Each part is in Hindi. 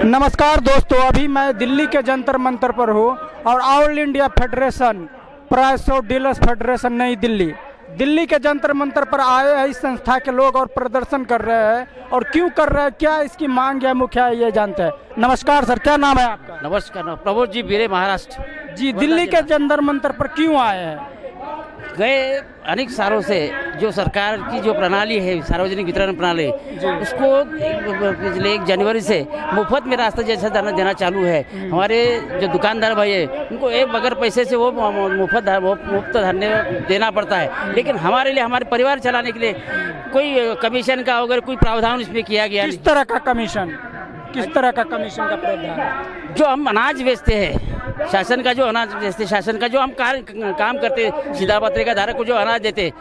नमस्कार दोस्तों, अभी मैं दिल्ली के जंतर मंतर पर हूँ और all India federation price of dealers federation नई दिल्ली के जंतर मंतर पर आए हैं इस संस्था के लोग और प्रदर्शन कर रहे हैं। और क्यों कर रहे हैं, क्या इसकी मांग है, मुख्य ये जानते हैं। नमस्कार सर, क्या नाम है आपका? नमस्कार, प्रबोध जी, बीरे, महाराष्ट्र। जी, दिल्ली के जंतर मंतर पर क्यों आए हैं? गए अनेक सालों से जो सरकार की जो प्रणाली है, सार्वजनिक वितरण प्रणाली, उसको पिछले 1 जनवरी से मुफ्त में रास्ता जैसा देना चालू है। हमारे जो दुकानदार भाई है उनको एक बगैर पैसे से वो मुफ्त धान्य देना पड़ता है, लेकिन हमारे लिए, हमारे परिवार चलाने के लिए कोई कमीशन का अगर कोई प्रावधान इसमें किया गया नहीं। किस तरह का कमीशन का प्रावधान? जो हम अनाज बेचते हैं, शासन का जो अनाज बेचते, शासन का जो हम काम करते, सीधा पत्रिका धारक को जो अनाज देते,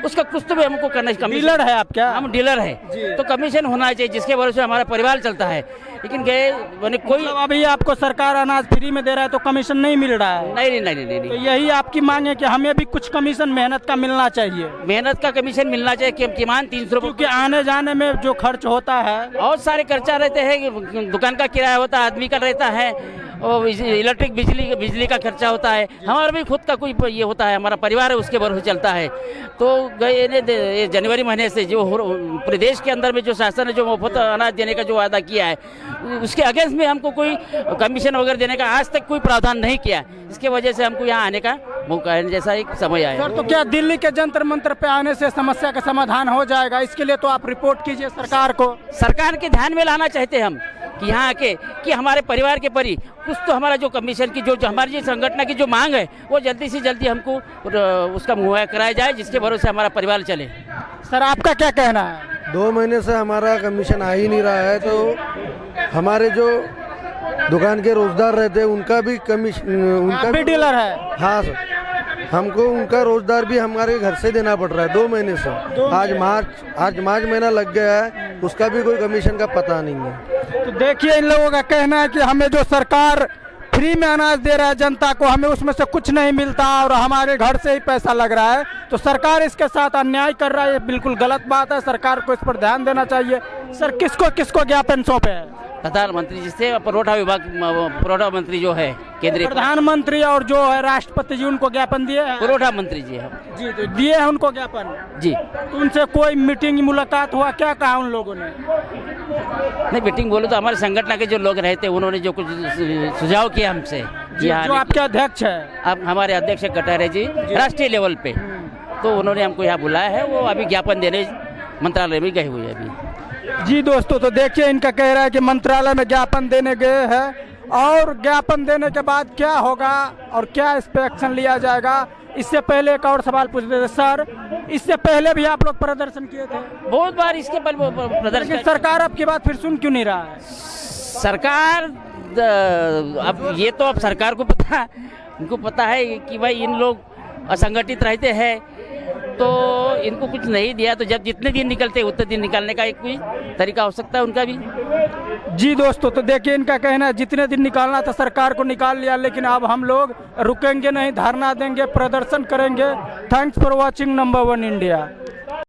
उसका कुछ तो भी हमको करना है। डीलर है आप क्या? हम डीलर है, तो कमीशन होना चाहिए जिसके भरोसे हमारा परिवार चलता है। लेकिन गए मैंने कोई अभी आपको सरकार अनाज फ्री में दे रहा है तो कमीशन नहीं मिल रहा है? नहीं। तो यही आपकी मांग है कि हमें भी कुछ कमीशन मेहनत का मिलना चाहिए। मेहनत का कमीशन मिलना चाहिए कि किमान 300 रुपये, क्योंकि आने जाने में जो खर्च होता है, बहुत सारे खर्चा रहते हैं। दुकान का किराया होता है, आदमी का रहता है, और इलेक्ट्रिक बिजली का खर्चा होता है, हमारा भी खुद का कोई ये होता है, हमारा परिवार है उसके भरोसे चलता है। तो गए जनवरी महीने से जो पूरे देश के अंदर में जो शासन ने जो मुफ्त अनाज देने का जो वादा किया है, उसके अगेंस्ट में हमको कोई कमीशन वगैरह देने का आज तक कोई प्रावधान नहीं किया। इसके वजह से हमको यहाँ आने का मौका जैसा एक समय आया। सर, तो क्या दिल्ली के जंतर मंतर पे आने से समस्या का समाधान हो जाएगा? इसके लिए तो आप रिपोर्ट कीजिए सरकार को। सरकार के ध्यान में लाना चाहते हैं हम कि यहाँ आके कि हमारे परिवार के परी कुछ तो हमारा जो कमीशन की जो हमारी संगठन की जो मांग है वो जल्दी से जल्दी हमको उसका मुहैया कराया जाए, जिसके भरोसे हमारा परिवार चले। सर, आपका क्या कहना है? 2 महीने से हमारा कमीशन आ ही नहीं रहा है, तो हमारे जो दुकान के रोजगार रहते हैं उनका भी कमीशन, उनका भी डीलर है? हाँ सर, हमको उनका रोजगार भी हमारे घर से देना पड़ रहा है 2 महीने से। आज मार्च महीना लग गया है, उसका भी कोई कमीशन का पता नहीं है। तो देखिए, इन लोगों का कहना है कि हमें जो सरकार फ्री में अनाज दे रहा है जनता को, हमें उसमें से कुछ नहीं मिलता और हमारे घर से ही पैसा लग रहा है। तो सरकार इसके साथ अन्याय कर रहा है, ये बिल्कुल गलत बात है। सरकार को इस पर ध्यान देना चाहिए। सर, किसको ज्ञापन सौंपे है? प्रधानमंत्री जी से, पुरवठा मंत्री जो है केंद्रीय, प्रधानमंत्री और जो है राष्ट्रपति जी, उनको ज्ञापन दिए हैं? पुरवठा मंत्री जी है जी, तो दिए हैं उनको ज्ञापन जी। तो उनसे कोई मीटिंग मुलाकात हुआ, क्या कहा उन लोगों ने? नहीं, मीटिंग बोले तो हमारे संगठन के जो लोग रहते उन्होंने जो कुछ सुझाव किया हमसे। जी हाँ, जो आपके अध्यक्ष है? अब हमारे अध्यक्ष कटारे जी राष्ट्रीय लेवल पे, तो उन्होंने हमको यहाँ बुलाया है। वो अभी ज्ञापन देने मंत्रालय में गए हुए अभी। जी दोस्तों, तो देखिए, इनका कह रहा है कि मंत्रालय में ज्ञापन देने गए हैं और ज्ञापन देने के बाद क्या होगा और क्या इस पे एक्शन लिया जाएगा। इससे पहले एक और सवाल पूछ रहे थे सर, इससे पहले भी आप लोग प्रदर्शन किए थे बहुत बार, इसके प्रदर्शन। सरकार अब की बात फिर सुन क्यों नहीं रहा है? सरकार अब ये तो अब सरकार को पता, इनको पता है कि भाई इन लोग असंगठित रहते हैं, तो इनको कुछ नहीं दिया तो जब जितने दिन निकलते उतने दिन निकालने का एक कोई तरीका हो सकता है उनका भी। जी दोस्तों, तो देखिए, इनका कहना है जितने दिन निकालना था सरकार को निकाल लिया, लेकिन अब हम लोग रुकेंगे नहीं, धरना देंगे, प्रदर्शन करेंगे। Thanks for watching number 1 India.